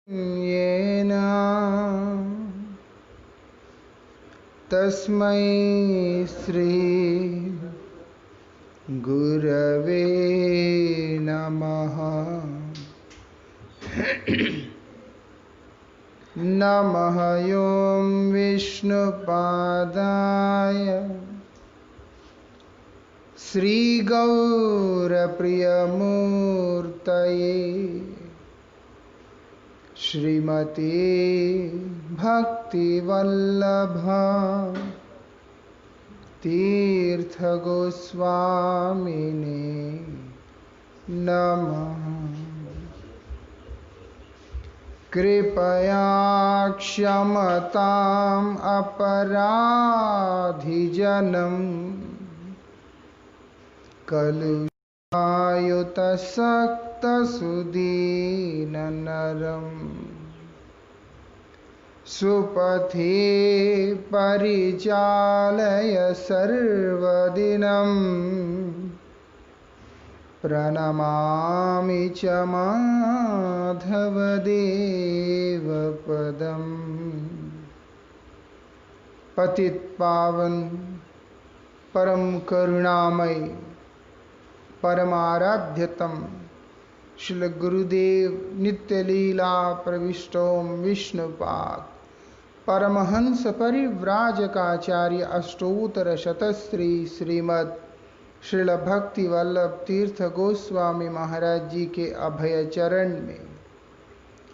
येन तस्मै श्री गुरवे नमः। नमः ॐ विष्णुपादाय श्रीगौरप्रियमूर्तये श्रीमते भक्तिवल्लभा तीर्थगोस्वामिने नमः। कृपया क्षमताम् अपराधिजनम् कलुषायुतसक्तसुदीननरम् सुपथे परिचालय सर्वदिनं प्रणमामि च माधवदेवपदम्। पतितपावन परम करुणामय परमाराध्यतम श्रील गुरुदेव नित्य लीला प्रविष्टोम विष्णुपाद परमहंस परिव्राजकाचार्य अष्टोत्तर शतश्री श्रीमद् श्रील भक्ति वल्लभ तीर्थ गोस्वामी महाराज जी के अभय चरण में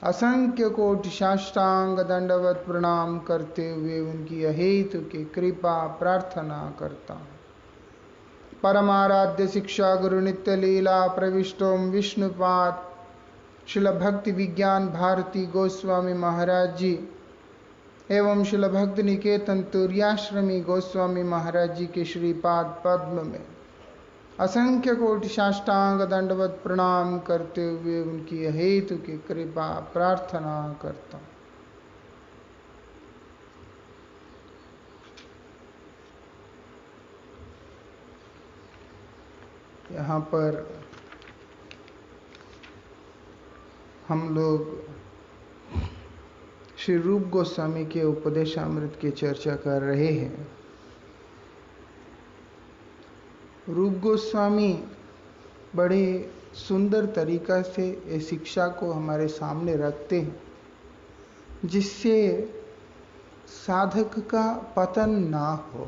असंख्य कोटि साष्टांग दंडवत प्रणाम करते हुए उनकी अहेतु की कृपा प्रार्थना करता हूँ। परमाराध्य शिक्षा गुरु नित्य लीला प्रविष्टोम विष्णुपाद श्रील भक्ति विज्ञान भारती गोस्वामी महाराज जी एवं श्रील भक्ति निकेतन तुर्याश्रमी गोस्वामी महाराज जी के श्रीपाद पद्म में असंख्य कोटि साष्टांग दंडवत प्रणाम करते हुए उनकी हेतु की कृपा प्रार्थना करता हूँ। यहाँ पर हम लोग श्री रूप गोस्वामी के उपदेशामृत की चर्चा कर रहे हैं। रूप गोस्वामी बड़े सुंदर तरीका से ये शिक्षा को हमारे सामने रखते हैं जिससे साधक का पतन ना हो।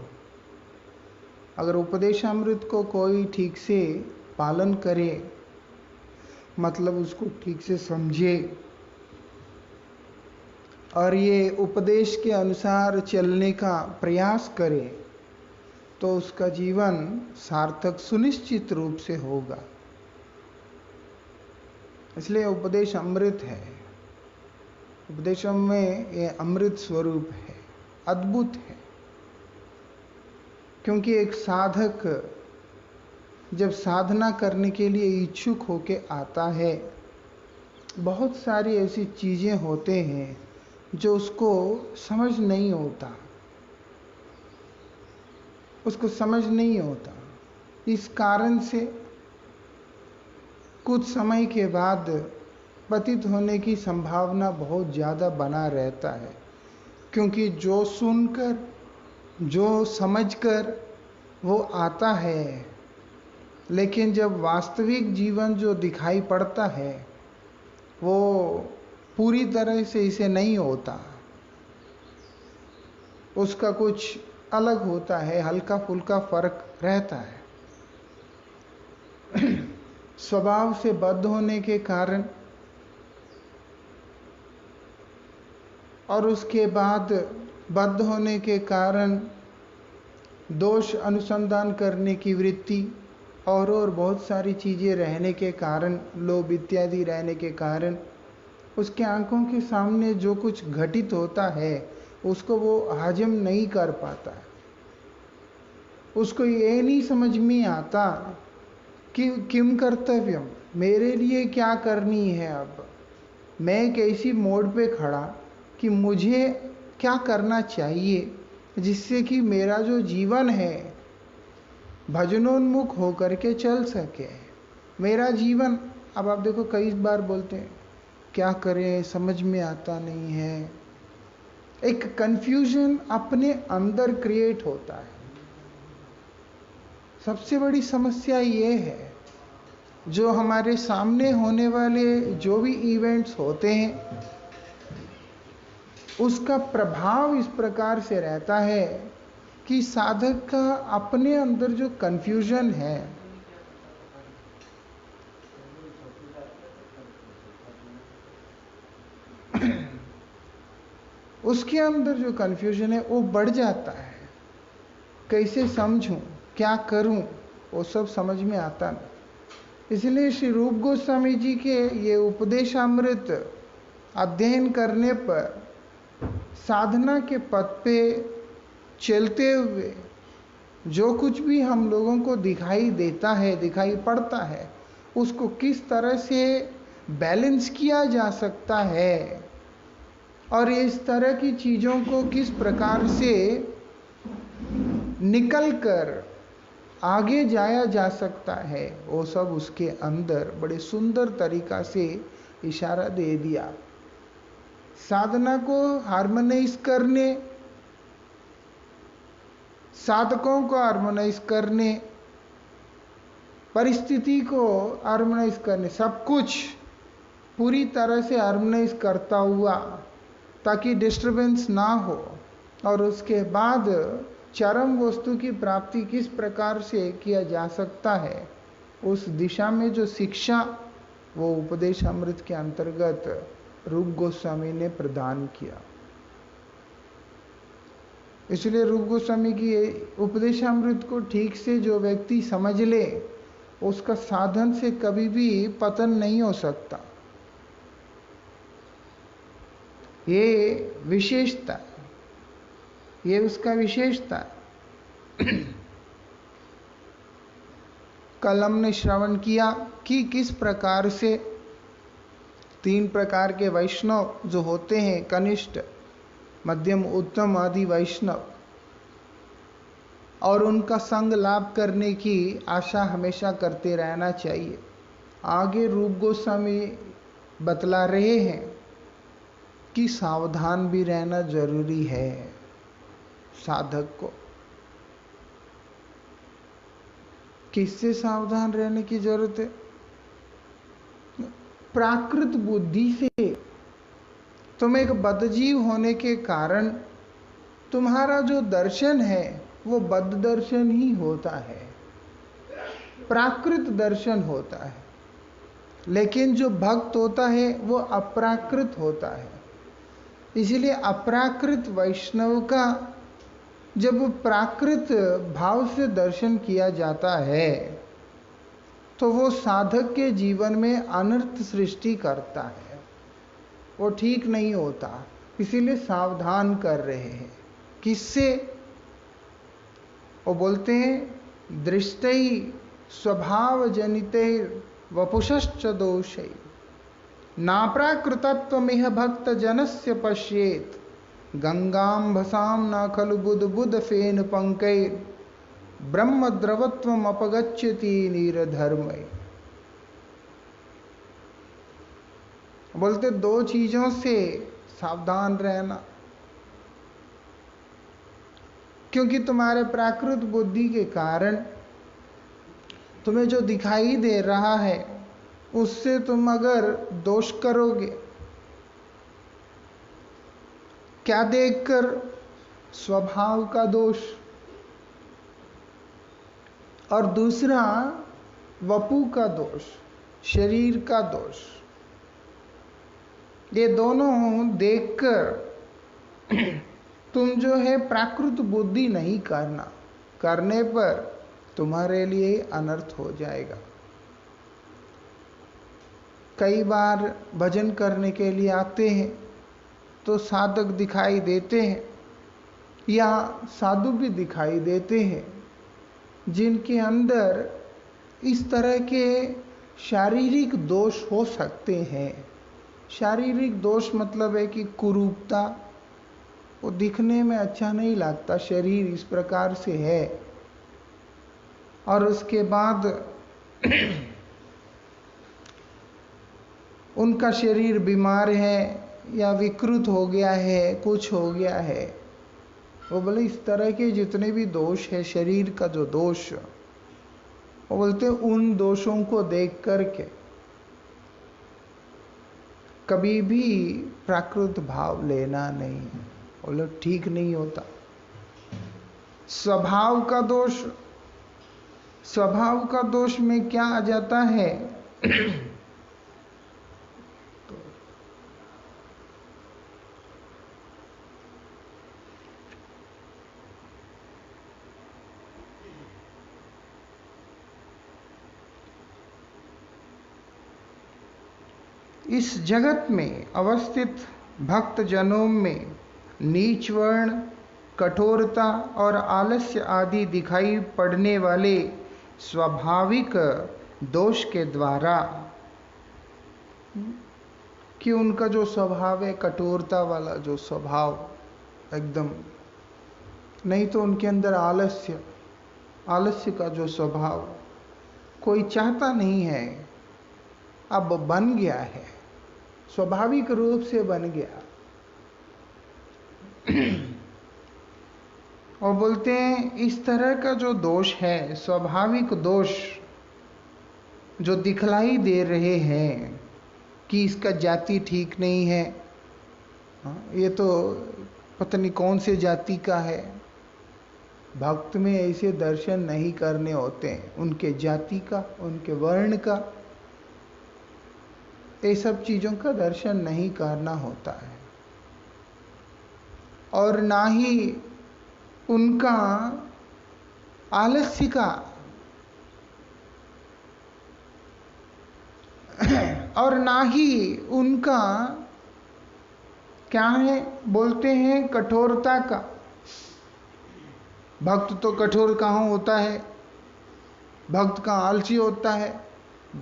अगर उपदेशामृत को कोई ठीक से पालन करे, मतलब उसको ठीक से समझे और ये उपदेश के अनुसार चलने का प्रयास करे तो उसका जीवन सार्थक सुनिश्चित रूप से होगा। इसलिए उपदेश अमृत है। उपदेशों में ये अमृत स्वरूप है, अद्भुत है। क्योंकि एक साधक जब साधना करने के लिए इच्छुक होके आता है, बहुत सारी ऐसी चीजें होते हैं जो उसको समझ नहीं होता, उसको समझ नहीं होता। इस कारण से कुछ समय के बाद पतित होने की संभावना बहुत ज़्यादा बना रहता है। क्योंकि जो सुनकर, जो समझकर वो आता है, लेकिन जब वास्तविक जीवन जो दिखाई पड़ता है वो पूरी तरह से इसे नहीं होता, उसका कुछ अलग होता है, हल्का फुल्का फर्क रहता है। स्वभाव से बद्ध होने के कारण और उसके बाद बद्ध होने के कारण दोष अनुसंधान करने की वृत्ति और बहुत सारी चीज़ें रहने के कारण, लोभ इत्यादि रहने के कारण उसके आंखों के सामने जो कुछ घटित होता है उसको वो हजम नहीं कर पाता है। उसको ये नहीं समझ में आता कि किम कर्तव्यम, मेरे लिए क्या करनी है। अब मैं एक ऐसी मोड़ पे खड़ा कि मुझे क्या करना चाहिए जिससे कि मेरा जो जीवन है भजनोन्मुख होकर के चल सके। मेरा जीवन, अब आप देखो कई बार बोलते हैं क्या करें समझ में आता नहीं है। एक कंफ्यूजन अपने अंदर क्रिएट होता है। सबसे बड़ी समस्या ये है, जो हमारे सामने होने वाले जो भी इवेंट्स होते हैं उसका प्रभाव इस प्रकार से रहता है कि साधक का अपने अंदर जो कंफ्यूजन है, उसके अंदर जो कंफ्यूजन है वो बढ़ जाता है। कैसे समझूं, क्या करूं, वो सब समझ में आता नहीं। इसलिए श्री रूप गोस्वामी जी के ये उपदेशामृत अध्ययन करने पर साधना के पथ पे चलते हुए जो कुछ भी हम लोगों को दिखाई देता है, दिखाई पड़ता है, उसको किस तरह से बैलेंस किया जा सकता है और इस तरह की चीज़ों को किस प्रकार से निकल कर आगे जाया जा सकता है, वो सब उसके अंदर बड़े सुंदर तरीका से इशारा दे दिया। साधना को हार्मोनाइज करने, साधकों को हार्मोनाइज करने, परिस्थिति को हार्मोनाइज करने, सब कुछ पूरी तरह से हार्मोनाइज करता हुआ ताकि डिस्टरबेंस ना हो, और उसके बाद चरम वस्तु की प्राप्ति किस प्रकार से किया जा सकता है, उस दिशा में जो शिक्षा वो उपदेश अमृत के अंतर्गत रूप गोस्वामी ने प्रदान किया। इसलिए रूप गोस्वामी की उपदेशामृत को ठीक से जो व्यक्ति समझ ले, उसका साधन से कभी भी पतन नहीं हो सकता। ये विशेषता, ये उसका विशेषता। कल हमने श्रवण किया कि किस प्रकार से 3 प्रकार के वैष्णव जो होते हैं, कनिष्ठ, मध्यम, उत्तम आदि वैष्णव, और उनका संग लाभ करने की आशा हमेशा करते रहना चाहिए। आगे रूप गोस्वामी बतला रहे हैं कि सावधान भी रहना जरूरी है साधक को। किससे सावधान रहने की जरूरत है? प्राकृत बुद्धि से। तुम एक बद्धजीव होने के कारण तुम्हारा जो दर्शन है वो बद्ध दर्शन ही होता है, प्राकृत दर्शन होता है। लेकिन जो भक्त होता है वो अप्राकृत होता है। इसलिए अप्राकृत वैष्णव का जब प्राकृत भाव से दर्शन किया जाता है तो वो साधक के जीवन में अनर्थ सृष्टि करता है, वो ठीक नहीं होता। इसीलिए सावधान कर रहे हैं। किससे? वो बोलते हैं दृष्टि स्वभाव जनिते वपुषश्च दोषै नाप्राकृतत्वमिह भक्त जनस्य पश्येत गंगाम्भसाम न खलु बुध बुध फेन पंकैर ब्रह्म द्रवत्वम अपगच्छति नीरधर्मय। बोलते 2 चीजों से सावधान रहना, क्योंकि तुम्हारे प्राकृत बुद्धि के कारण तुम्हें जो दिखाई दे रहा है उससे तुम अगर दोष करोगे, क्या देखकर? स्वभाव का दोष, और दूसरा वपु का दोष, शरीर का दोष। ये दोनों देखकर तुम जो है प्राकृत बुद्धि नहीं करना, करने पर तुम्हारे लिए अनर्थ हो जाएगा। कई बार भजन करने के लिए आते हैं तो साधक दिखाई देते हैं या साधु भी दिखाई देते हैं जिनके अंदर इस तरह के शारीरिक दोष हो सकते हैं। शारीरिक दोष मतलब है कि कुरूपता, वो दिखने में अच्छा नहीं लगता, शरीर इस प्रकार से है, और उसके बाद उनका शरीर बीमार है या विकृत हो गया है, कुछ हो गया है, वो बोले इस तरह के जितने भी दोष है, शरीर का जो दोष, वो बोलते उन दोषों को देख करके कभी भी प्राकृत भाव लेना नहीं, बोले ठीक नहीं होता। स्वभाव का दोष, स्वभाव का दोष में क्या आ जाता है इस जगत में अवस्थित भक्त जनों में नीच वर्ण, कठोरता और आलस्य आदि दिखाई पड़ने वाले स्वाभाविक दोष के द्वारा, कि उनका जो स्वभाव है कठोरता वाला जो स्वभाव एकदम, नहीं तो उनके अंदर आलस्य, आलस्य का जो स्वभाव कोई चाहता नहीं है, अब बन गया है, स्वाभाविक रूप से बन गया। और बोलते हैं इस तरह का जो दोष है, स्वाभाविक दोष जो दिखलाई दे रहे हैं कि इसका जाति ठीक नहीं है, ये तो पता नहीं कौन से जाति का है, भक्त में ऐसे दर्शन नहीं करने होते हैं, उनके जाति का, उनके वर्ण का, ये सब चीजों का दर्शन नहीं करना होता है। और ना ही उनका आलस्य का, और ना ही उनका क्या है, बोलते हैं कठोरता का। भक्त तो कठोर कहाँ होता है, भक्त का आलसी होता है,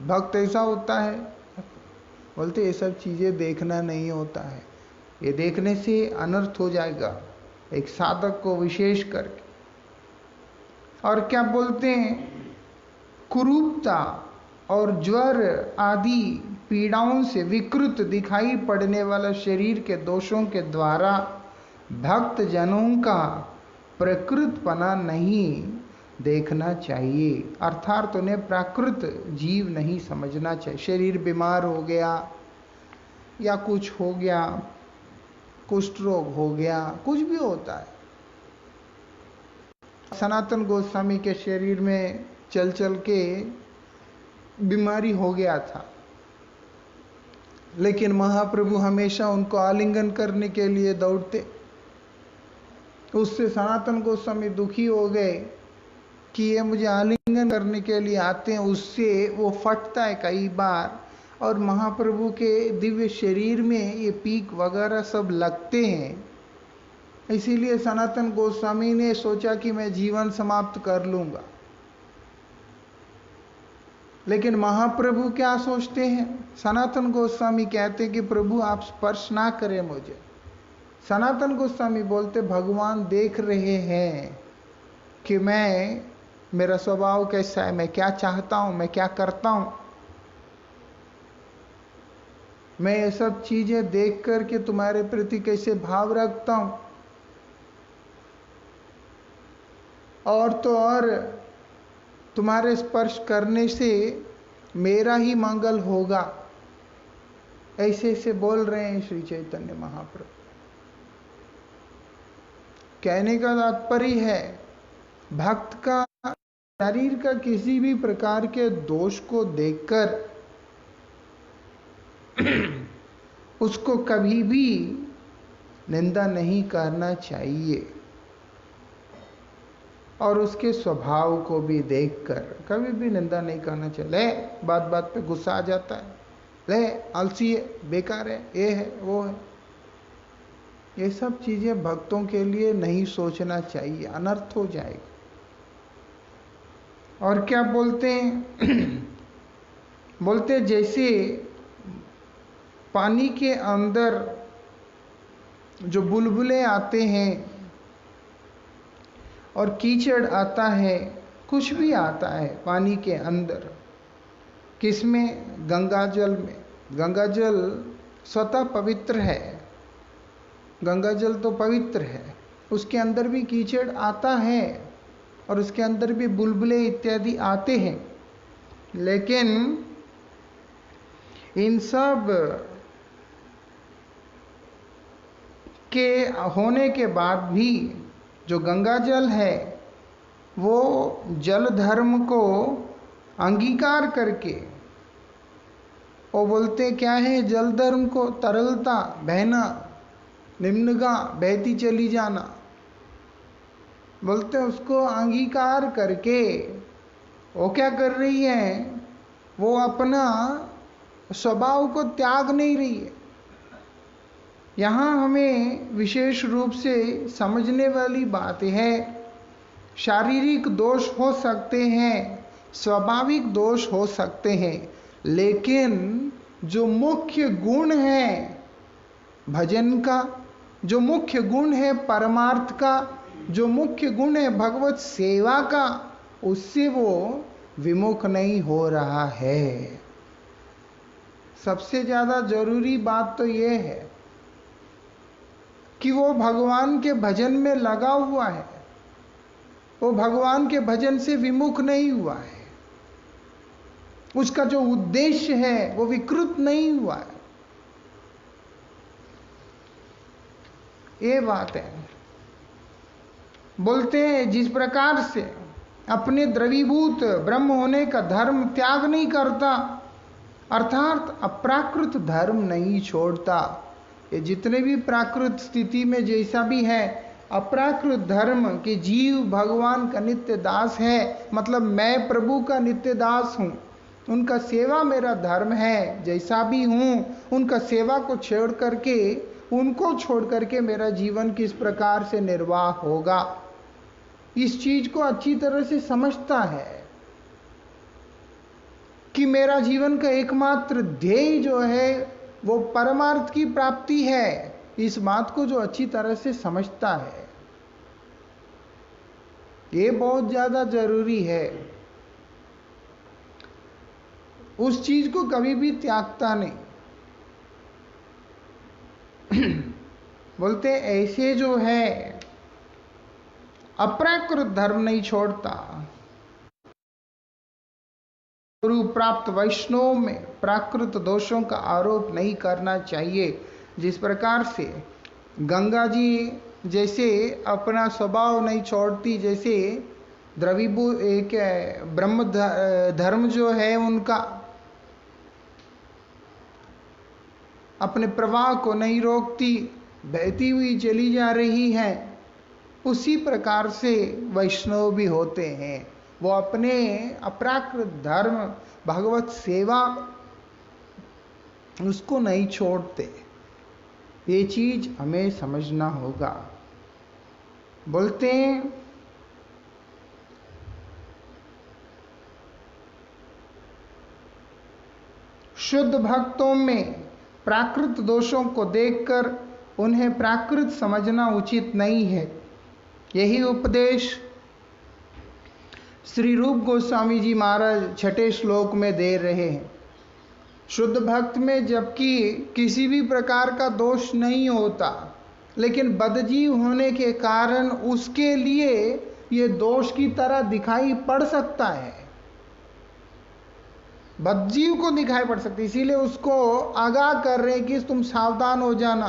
भक्त ऐसा होता है, बोलते ये सब चीजें देखना नहीं होता है, ये देखने से अनर्थ हो जाएगा एक साधक को विशेष करके। और क्या बोलते हैं, कुरूपता और ज्वर आदि पीड़ाओं से विकृत दिखाई पड़ने वाला शरीर के दोषों के द्वारा भक्त जनों का प्रकृतपना नहीं देखना चाहिए, अर्थात उन्हें प्राकृत जीव नहीं समझना चाहिए। शरीर बीमार हो गया या कुछ हो गया, कुष्ठ रोग हो गया, कुछ भी होता है। सनातन गोस्वामी के शरीर में चल चल के बीमारी हो गया था, लेकिन महाप्रभु हमेशा उनको आलिंगन करने के लिए दौड़ते। उससे सनातन गोस्वामी दुखी हो गए कि ये मुझे आलिंगन करने के लिए आते हैं, उससे वो फटता है कई बार, और महाप्रभु के दिव्य शरीर में ये पीक वगैरह सब लगते हैं। इसीलिए सनातन गोस्वामी ने सोचा कि मैं जीवन समाप्त कर लूंगा। लेकिन महाप्रभु क्या सोचते हैं, सनातन गोस्वामी कहते हैं कि प्रभु आप स्पर्श ना करें मुझे। सनातन गोस्वामी बोलते भगवान देख रहे हैं कि मेरा स्वभाव कैसा है, मैं क्या चाहता हूं, मैं क्या करता हूं। मैं ये सब चीजें देख करके तुम्हारे प्रति कैसे भाव रखता हूं, और तो और तुम्हारे स्पर्श करने से मेरा ही मंगल होगा, ऐसे ऐसे बोल रहे हैं श्री चैतन्य महाप्रभु। कहने का तात्पर्य है भक्त का शरीर का किसी भी प्रकार के दोष को देखकर उसको कभी भी निंदा नहीं करना चाहिए, और उसके स्वभाव को भी देखकर कभी भी निंदा नहीं करना चाहिए। ले बात बात पे गुस्सा आ जाता है, ले आलसी है, बेकार है, ये है वो है, ये सब चीजें भक्तों के लिए नहीं सोचना चाहिए, अनर्थ हो जाएगा। और क्या बोलते हैं बोलते जैसे पानी के अंदर जो बुलबुले आते हैं और कीचड़ आता है, कुछ भी आता है पानी के अंदर, किसमें, गंगा जल में, गंगा जल स्वतः पवित्र है, गंगा जल तो पवित्र है, उसके अंदर भी कीचड़ आता है और उसके अंदर भी बुलबुले इत्यादि आते हैं, लेकिन इन सब के होने के बाद भी जो गंगा जल है वो जल धर्म को अंगीकार करके, वो बोलते क्या है जल धर्म को, तरलता, बहना, निम्नगा, बहती चली जाना, बोलते उसको अंगीकार करके वो क्या कर रही है, वो अपना स्वभाव को त्याग नहीं रही है। यहाँ हमें विशेष रूप से समझने वाली बात है, शारीरिक दोष हो सकते हैं, स्वाभाविक दोष हो सकते हैं, लेकिन जो मुख्य गुण है भजन का, जो मुख्य गुण है परमार्थ का, जो मुख्य गुण है भगवत सेवा का, उससे वो विमुख नहीं हो रहा है। सबसे ज्यादा जरूरी बात तो ये है कि वो भगवान के भजन में लगा हुआ है, वो भगवान के भजन से विमुख नहीं हुआ है, उसका जो उद्देश्य है वो विकृत नहीं हुआ है। ये बात है। बोलते हैं जिस प्रकार से अपने द्रवीभूत ब्रह्म होने का धर्म त्याग नहीं करता, अर्थात अप्राकृत धर्म नहीं छोड़ता, ये जितने भी प्राकृत स्थिति में जैसा भी है, अप्राकृत धर्म के जीव भगवान का नित्य दास है, मतलब मैं प्रभु का नित्य दास हूँ, उनका सेवा मेरा धर्म है, जैसा भी हूँ उनका सेवा को छोड़ करके, उनको छोड़ करके मेरा जीवन किस प्रकार से निर्वाह होगा, इस चीज को अच्छी तरह से समझता है कि मेरा जीवन का एकमात्र ध्येय जो है वो परमार्थ की प्राप्ति है। इस बात को जो अच्छी तरह से समझता है, ये बहुत ज्यादा जरूरी है। उस चीज को कभी भी त्यागता नहीं। बोलते ऐसे जो है अप्राकृत धर्म नहीं छोड़ता। गुरु प्राप्त वैष्णव में प्राकृत दोषों का आरोप नहीं करना चाहिए। जिस प्रकार से गंगा जी जैसे अपना स्वभाव नहीं छोड़ती, जैसे द्रविभू एक ब्रह्म धर्म जो है उनका अपने प्रवाह को नहीं रोकती, बहती हुई चली जा रही है, उसी प्रकार से वैष्णव भी होते हैं। वो अपने अप्राकृत धर्म भगवत सेवा उसको नहीं छोड़ते। ये चीज हमें समझना होगा। बोलते हैं शुद्ध भक्तों में प्राकृत दोषों को देखकर उन्हें प्राकृत समझना उचित नहीं है। यही उपदेश श्री रूप गोस्वामी जी महाराज छठे श्लोक में दे रहे हैं। शुद्ध भक्त में जबकि किसी भी प्रकार का दोष नहीं होता, लेकिन बदजीव होने के कारण उसके लिए ये दोष की तरह दिखाई पड़ सकता है, बदजीव को दिखाई पड़ सकती है। इसीलिए उसको आगाह कर रहे हैं कि तुम सावधान हो जाना,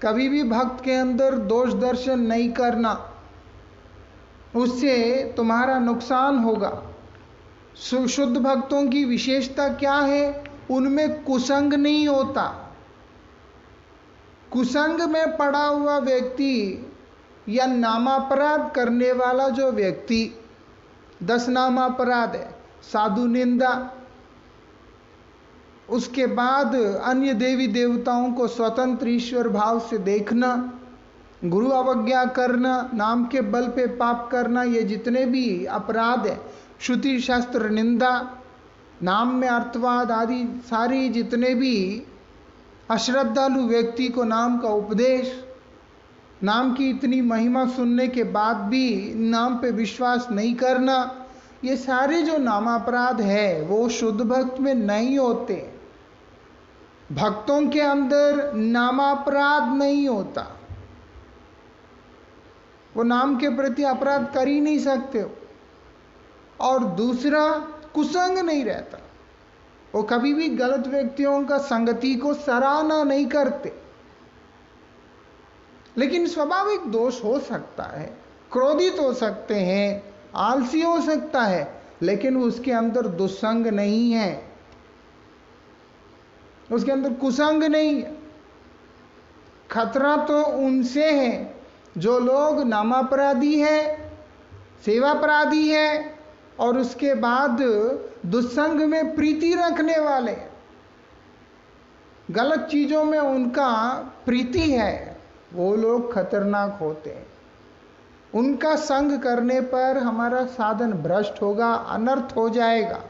कभी भी भक्त के अंदर दोष दर्शन नहीं करना, उससे तुम्हारा नुकसान होगा। शुद्ध भक्तों की विशेषता क्या है? उनमें कुसंग नहीं होता। कुसंग में पड़ा हुआ व्यक्ति या नामापराध करने वाला जो व्यक्ति, 10 नामापराध है, साधु निंदा, उसके बाद अन्य देवी देवताओं को स्वतंत्र ईश्वर भाव से देखना, गुरु अवज्ञा करना, नाम के बल पे पाप करना, ये जितने भी अपराध है, श्रुति शास्त्र निंदा, नाम में अर्थवाद आदि सारी जितने भी अश्रद्धालु व्यक्ति को नाम का उपदेश, नाम की इतनी महिमा सुनने के बाद भी नाम पे विश्वास नहीं करना, ये सारे जो नामापराध है वो शुद्ध भक्त में नहीं होते। भक्तों के अंदर नामापराध नहीं होता, वो नाम के प्रति अपराध कर ही नहीं सकते हो। और दूसरा, कुसंग नहीं रहता, वो कभी भी गलत व्यक्तियों का संगति को सराहना नहीं करते। लेकिन स्वाभाविक दोष हो सकता है, क्रोधित हो सकते हैं, आलसी हो सकता है, लेकिन उसके अंदर दुस्संग नहीं है, उसके अंदर कुसंग नहीं है। खतरा तो उनसे है जो लोग नामापराधी है, सेवापराधी है और उसके बाद दुस्संग में प्रीति रखने वाले, गलत चीजों में उनका प्रीति है, वो लोग खतरनाक होते हैं। उनका संग करने पर हमारा साधन भ्रष्ट होगा, अनर्थ हो जाएगा।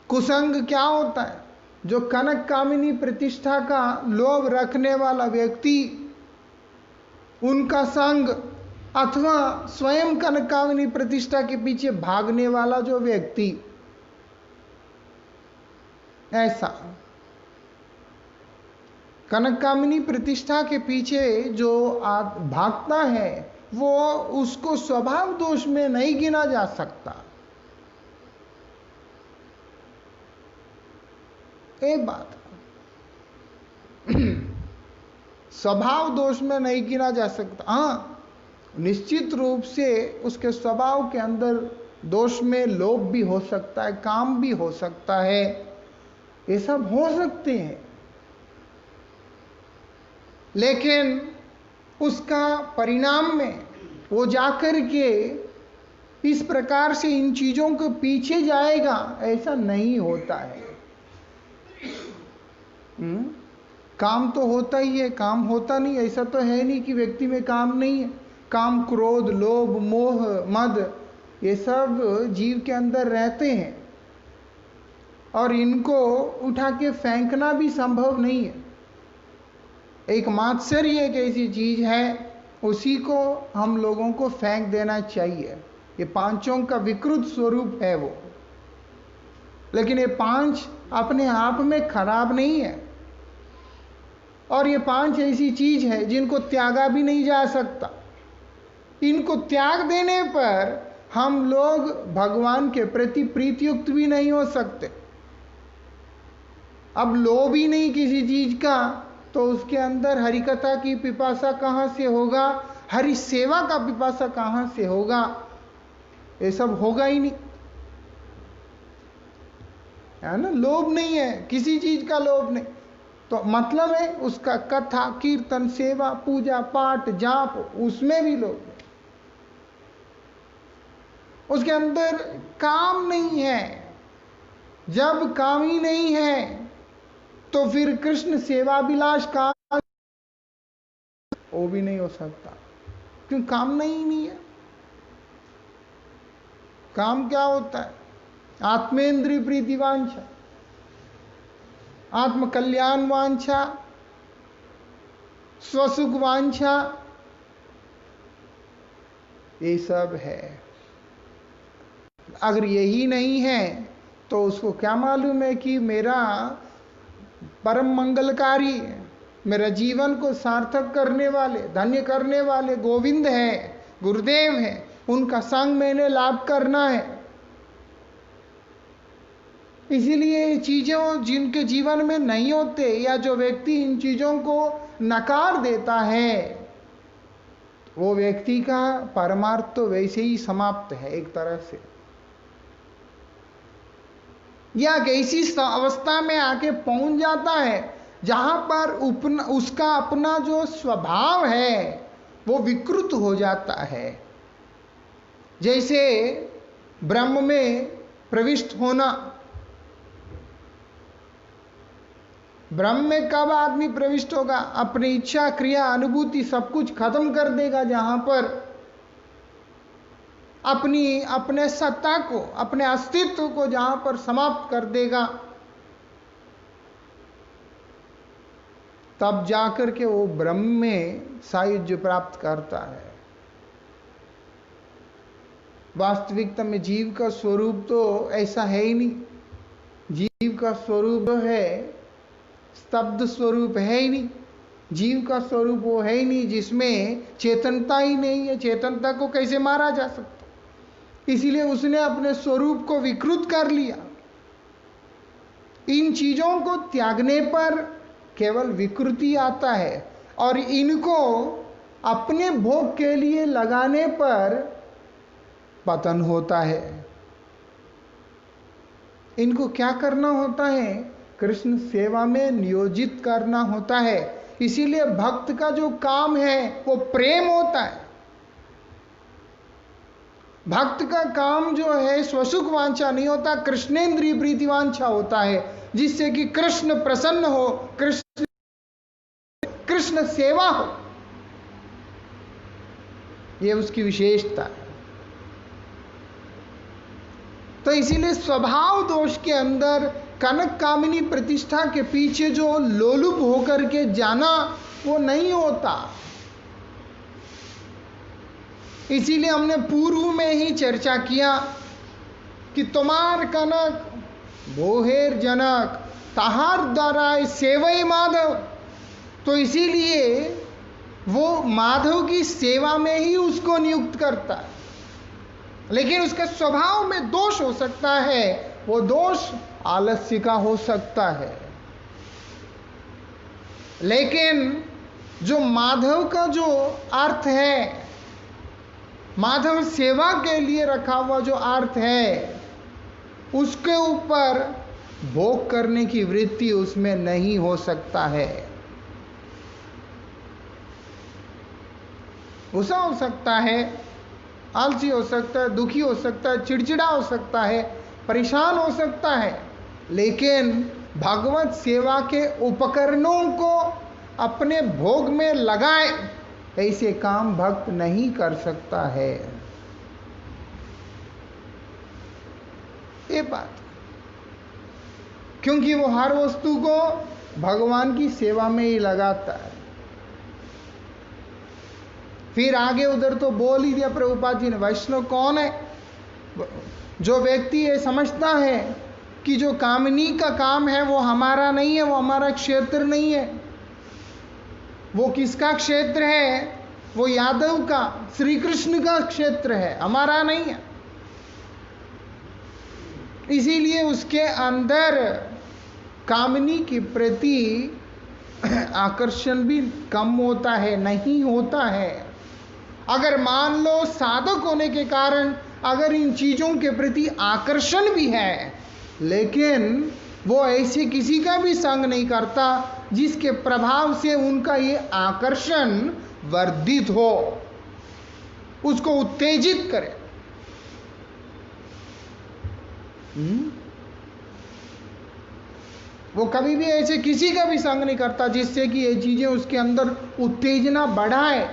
कुसंग क्या होता है? जो कनक कामिनी प्रतिष्ठा का लोभ रखने वाला व्यक्ति, उनका संग, अथवा स्वयं कनक कामिनी प्रतिष्ठा के पीछे भागने वाला जो व्यक्ति, ऐसा कनक कामिनी प्रतिष्ठा के पीछे जो भागता है, वो उसको स्वभाव दोष में नहीं गिना जा सकता। एक बात, स्वभाव दोष में नहीं गिना जा सकता। हाँ, निश्चित रूप से उसके स्वभाव के अंदर दोष में लोभ भी हो सकता है, काम भी हो सकता है, ये सब हो सकते हैं। लेकिन उसका परिणाम में वो जाकर के इस प्रकार से इन चीजों के पीछे जाएगा, ऐसा नहीं होता है। काम तो होता ही है, काम होता नहीं ऐसा तो है नहीं कि व्यक्ति में काम नहीं है। काम, क्रोध, लोभ, मोह, मद, ये सब जीव के अंदर रहते हैं और इनको उठा के फेंकना भी संभव नहीं है। एक मात्सर्य एक ऐसी चीज है, उसी को हम लोगों को फेंक देना चाहिए। ये पांचों का विकृत स्वरूप है वो। लेकिन ये पांच अपने आप में खराब नहीं है, और ये पांच ऐसी चीज है जिनको त्यागा भी नहीं जा सकता। इनको त्याग देने पर हम लोग भगवान के प्रति प्रीतियुक्त भी नहीं हो सकते। अब लोभ ही नहीं किसी चीज का, तो उसके अंदर हरिकथा की पिपासा कहां से होगा, हरि सेवा का पिपासा कहां से होगा? ये सब होगा ही नहीं, है ना। लोभ नहीं है, किसी चीज का लोभ नहीं, तो मतलब है उसका कथा, कीर्तन, सेवा, पूजा पाठ, जाप, उसमें भी लोभ नहीं। उसके अंदर काम नहीं है। जब काम ही नहीं है तो फिर कृष्ण सेवाभिलाष का वो भी नहीं हो सकता, क्यों? काम नहीं है। काम क्या होता है? आत्मेंद्रिय प्रीति वांछा, आत्म कल्याण वांछा, स्वसुख वांछा, ये सब है। अगर यही नहीं है तो उसको क्या मालूम है कि मेरा परम मंगलकारी, मेरा जीवन को सार्थक करने वाले, धन्य करने वाले गोविंद है, गुरुदेव है, उनका संग मैंने लाभ करना है। इसीलिए चीजों जिनके जीवन में नहीं होते, या जो व्यक्ति इन चीजों को नकार देता है, वो व्यक्ति का परमार्थ तो वैसे ही समाप्त है एक तरह से। या ऐसी अवस्था में आके पहुंच जाता है जहां पर उसका अपना जो स्वभाव है वो विकृत हो जाता है। जैसे ब्रह्म में प्रविष्ट होना। ब्रह्म में कब आदमी प्रविष्ट होगा? अपनी इच्छा, क्रिया, अनुभूति सब कुछ खत्म कर देगा, जहां पर अपने सत्ता को, अपने अस्तित्व को जहां पर समाप्त कर देगा, तब जाकर के वो ब्रह्म में सायुज्य प्राप्त करता है। वास्तविकता में जीव का स्वरूप तो ऐसा है ही नहीं। जीव का स्वरूप है स्तब्ध स्वरूप है ही नहीं। जीव का स्वरूप वो है ही नहीं जिसमें चेतनता ही नहीं है। चेतनता को कैसे मारा जा सकता? इसीलिए उसने अपने स्वरूप को विकृत कर लिया। इन चीजों को त्यागने पर केवल विकृति आता है और इनको अपने भोग के लिए लगाने पर पतन होता है। इनको क्या करना होता है? कृष्ण सेवा में नियोजित करना होता है। इसीलिए भक्त का जो काम है वो प्रेम होता है। भक्त का काम जो है स्वसुख वांछा नहीं होता, कृष्णेंद्रिय प्रीति वांछा होता है, जिससे कि कृष्ण प्रसन्न हो, कृष्ण सेवा हो। यह उसकी विशेषता है। तो इसीलिए स्वभाव दोष के अंदर कनक कामिनी प्रतिष्ठा के पीछे जो लोलुप होकर के जाना वो नहीं होता। इसीलिए हमने पूर्व में ही चर्चा किया कि तुम्हार कनक बोहेर जनक तहार द्वारा सेवई माधव। तो इसीलिए वो माधव की सेवा में ही उसको नियुक्त करता है। लेकिन उसके स्वभाव में दोष हो सकता है। वो दोष आलस्य का हो सकता है। लेकिन जो माधव का जो अर्थ है, माधव सेवा के लिए रखा हुआ जो अर्थ है, उसके ऊपर भोग करने की वृत्ति उसमें नहीं हो सकता है। गुस्सा हो सकता है, आलसी हो सकता है, दुखी हो सकता है, चिड़चिड़ा हो सकता है, परेशान हो सकता है, लेकिन भगवत सेवा के उपकरणों को अपने भोग में लगाए ऐसे काम भक्त नहीं कर सकता है। ये बात, क्योंकि वो हर वस्तु को भगवान की सेवा में ही लगाता है। फिर आगे उधर तो बोल ही दिया प्रभुपाद जी ने, वैष्णव कौन है? जो व्यक्ति ये समझता है कि जो कामनी का काम है वो हमारा नहीं है, वो हमारा क्षेत्र नहीं है। वो किसका क्षेत्र है? वो यादव का, श्री कृष्ण का क्षेत्र है, हमारा नहीं है। इसीलिए उसके अंदर कामनी के प्रति आकर्षण भी कम होता है, नहीं होता है। अगर मान लो साधक होने के कारण अगर इन चीजों के प्रति आकर्षण भी है, लेकिन वो ऐसे किसी का भी संग नहीं करता जिसके प्रभाव से उनका ये आकर्षण वर्धित हो, उसको उत्तेजित करे। वो कभी भी ऐसे किसी का भी संग नहीं करता जिससे कि ये चीजें उसके अंदर उत्तेजना बढ़ाए।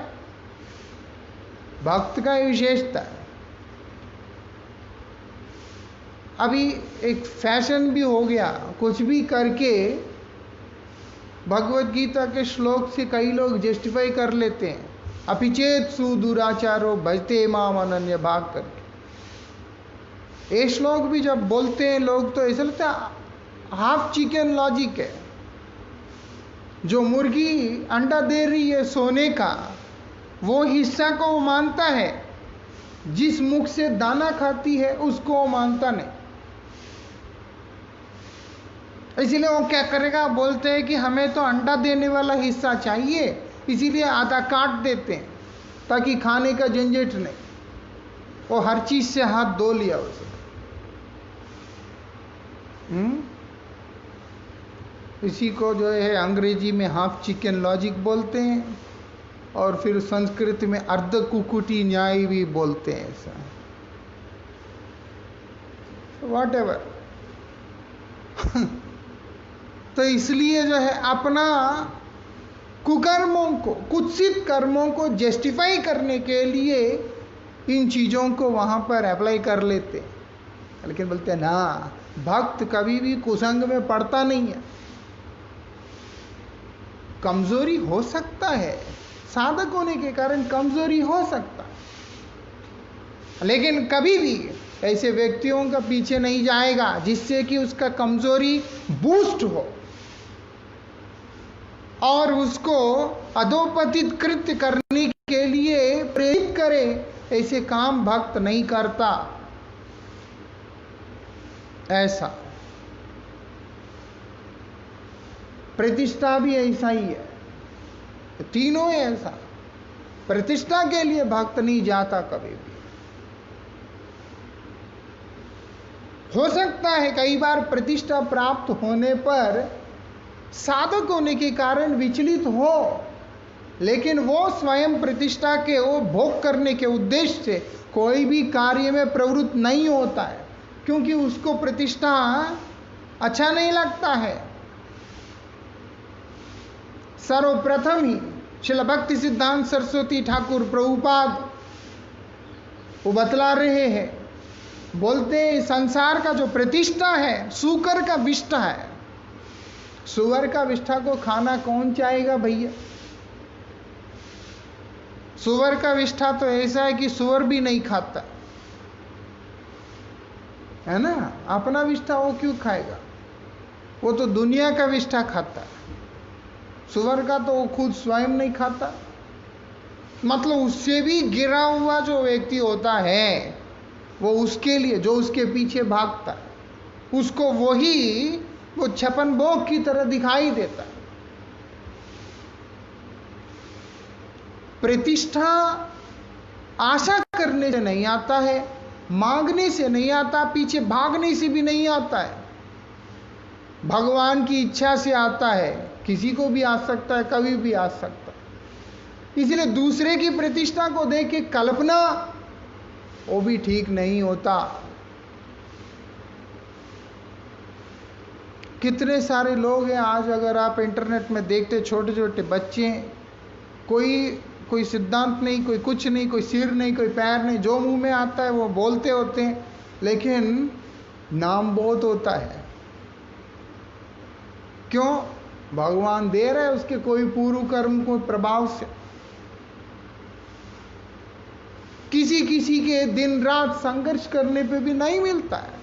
भक्त का विशेषता है। अभी एक फैशन भी हो गया, कुछ भी करके भगवत गीता के श्लोक से कई लोग जस्टिफाई कर लेते हैं, अपिचेत सुदुराचारो भजते माम अनन्य भाग करके। ये श्लोक भी जब बोलते हैं लोग तो ऐसा लगता है हाफ चिकन लॉजिक है। जो मुर्गी अंडा दे रही है सोने का, वो हिस्सा को वो मानता है, जिस मुख से दाना खाती है उसको वो मानता नहीं। इसीलिए वो क्या करेगा, बोलते हैं कि हमें तो अंडा देने वाला हिस्सा चाहिए, इसीलिए आधा काट देते हैं ताकि खाने का झंझट नहीं। वो हर चीज से हाथ धो लिया उसे। इसी को जो है अंग्रेजी में हाफ चिकन लॉजिक बोलते हैं, और फिर संस्कृत में अर्ध कुकुटी न्याय भी बोलते हैं ऐसा। What ever. तो इसलिए जो है अपना कुकर्मों को, कुत्सित कर्मों को जस्टिफाई करने के लिए इन चीजों को वहां पर अप्लाई कर लेते हैं। लेकिन बोलते हैं ना, भक्त कभी भी कुसंग में पड़ता नहीं है। कमजोरी हो सकता है, साधक होने के कारण कमजोरी हो सकता है, लेकिन कभी भी ऐसे व्यक्तियों का पीछे नहीं जाएगा जिससे कि उसका कमजोरी बूस्ट हो और उसको अधोपतित कृत्य करने के लिए प्रेरित करे। ऐसे काम भक्त नहीं करता। ऐसा प्रतिष्ठा भी ऐसा ही है, तीनों ही ऐसा। प्रतिष्ठा के लिए भक्त नहीं जाता कभी भी। हो सकता है कई बार प्रतिष्ठा प्राप्त होने पर साधक होने के कारण विचलित हो, लेकिन वो स्वयं प्रतिष्ठा के वो भोग करने के उद्देश्य से कोई भी कार्य में प्रवृत्त नहीं होता है, क्योंकि उसको प्रतिष्ठा अच्छा नहीं लगता है। सर्वप्रथम ही श्रील भक्ति सिद्धांत सरस्वती ठाकुर प्रभुपाद वो बतला रहे हैं, बोलते हैं संसार का जो प्रतिष्ठा है सूकर का विष्ठा है। सुअर का विष्ठा को खाना कौन चाहेगा भैया? सुअर का विष्ठा तो ऐसा है कि सुअर भी नहीं खाता है ना। अपना विष्ठा वो क्यों खाएगा? वो तो दुनिया का विष्ठा खाता है। सुअर का तो वो खुद स्वयं नहीं खाता। मतलब उससे भी गिरा हुआ जो व्यक्ति होता है वो उसके लिए, जो उसके पीछे भागता है, उसको वही वो छपन भोग की तरह दिखाई देता है। प्रतिष्ठा आशा करने से नहीं आता है, मांगने से नहीं आता, पीछे भागने से भी नहीं आता है, भगवान की इच्छा से आता है। किसी को भी आ सकता है, कभी भी आ सकता है। इसलिए दूसरे की प्रतिष्ठा को देख के कल्पना वो भी ठीक नहीं होता। कितने सारे लोग हैं आज, अगर आप इंटरनेट में देखते, छोटे छोटे बच्चे, कोई सिद्धांत नहीं, कोई कुछ नहीं, कोई सिर नहीं, कोई पैर नहीं, जो मुंह में आता है वो बोलते होते हैं, लेकिन नाम बहुत होता है। क्यों? भगवान दे रहे उसके कोई पूर्व कर्म को प्रभाव से। किसी किसी के दिन रात संघर्ष करने पे भी नहीं मिलता है,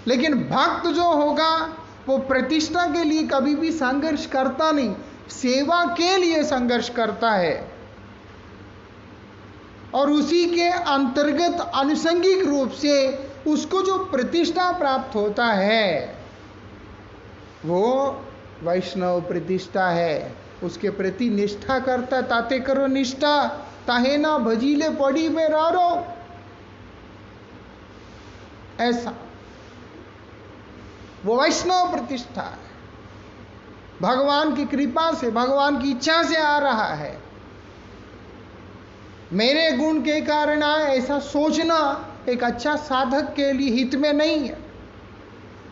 लेकिन भक्त जो होगा वो प्रतिष्ठा के लिए कभी भी संघर्ष करता नहीं, सेवा के लिए संघर्ष करता है। और उसी के अंतर्गत आनुषंगिक रूप से उसको जो प्रतिष्ठा प्राप्त होता है वो वैष्णव प्रतिष्ठा है। उसके प्रति निष्ठा करता है। ताते करो निष्ठा, ताहे ना भजीले पड़ी में रो। ऐसा वो वैष्णव प्रतिष्ठा है। भगवान की कृपा से, भगवान की इच्छा से आ रहा है। मेरे गुण के कारण आए ऐसा सोचना एक अच्छा साधक के लिए हित में नहीं है।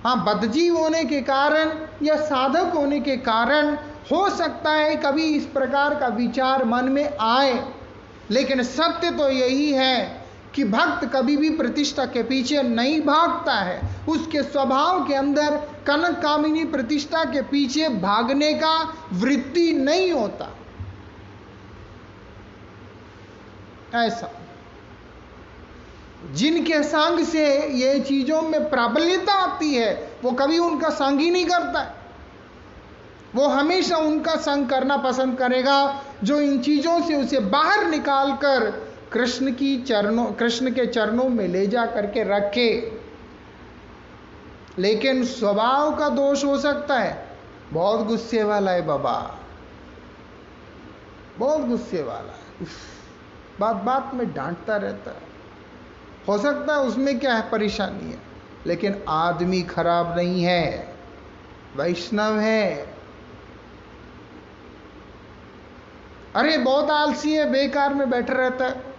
हाँ, बद्धजीव होने के कारण या साधक होने के कारण हो सकता है कभी इस प्रकार का विचार मन में आए, लेकिन सत्य तो यही है कि भक्त कभी भी प्रतिष्ठा के पीछे नहीं भागता है। उसके स्वभाव के अंदर कनक कामिनी प्रतिष्ठा के पीछे भागने का वृत्ति नहीं होता। ऐसा जिनके संग से ये चीजों में प्राबल्यता आती है वो कभी उनका संग ही नहीं करता है। वो हमेशा उनका संग करना पसंद करेगा जो इन चीजों से उसे बाहर निकालकर कृष्ण के चरणों में ले जा करके रखे। लेकिन स्वभाव का दोष हो सकता है, बहुत गुस्से वाला है बाबा, बहुत गुस्से वाला है, बात बात में डांटता रहता है। हो सकता है उसमें क्या है, परेशानी है, लेकिन आदमी खराब नहीं है, वैष्णव है। अरे बहुत आलसी है, बेकार में बैठा रहता है,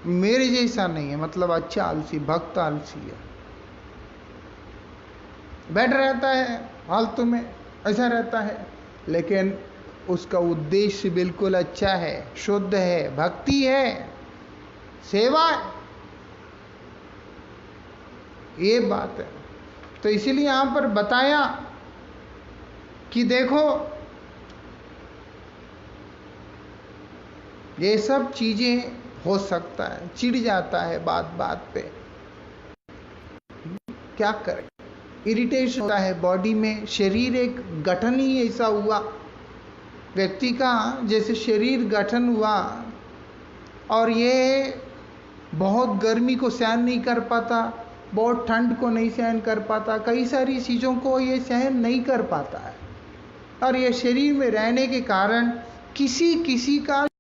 मेरे जैसा नहीं है, मतलब अच्छा आलसी, भक्त आलसी है, बैठ रहता है फालतू में, ऐसा रहता है, लेकिन उसका उद्देश्य बिल्कुल अच्छा है, शुद्ध है, भक्ति है, सेवा है, ये बात है। तो इसीलिए यहां पर बताया कि देखो ये सब चीजें हो सकता है, चिढ़ जाता है बात बात पे, क्या करें, इरिटेशन होता है बॉडी में। शरीर एक गठन ही ऐसा हुआ व्यक्ति का, जैसे शरीर गठन हुआ और ये बहुत गर्मी को सहन नहीं कर पाता, बहुत ठंड को नहीं सहन कर पाता, कई सारी चीज़ों को ये सहन नहीं कर पाता है। और ये शरीर में रहने के कारण किसी किसी का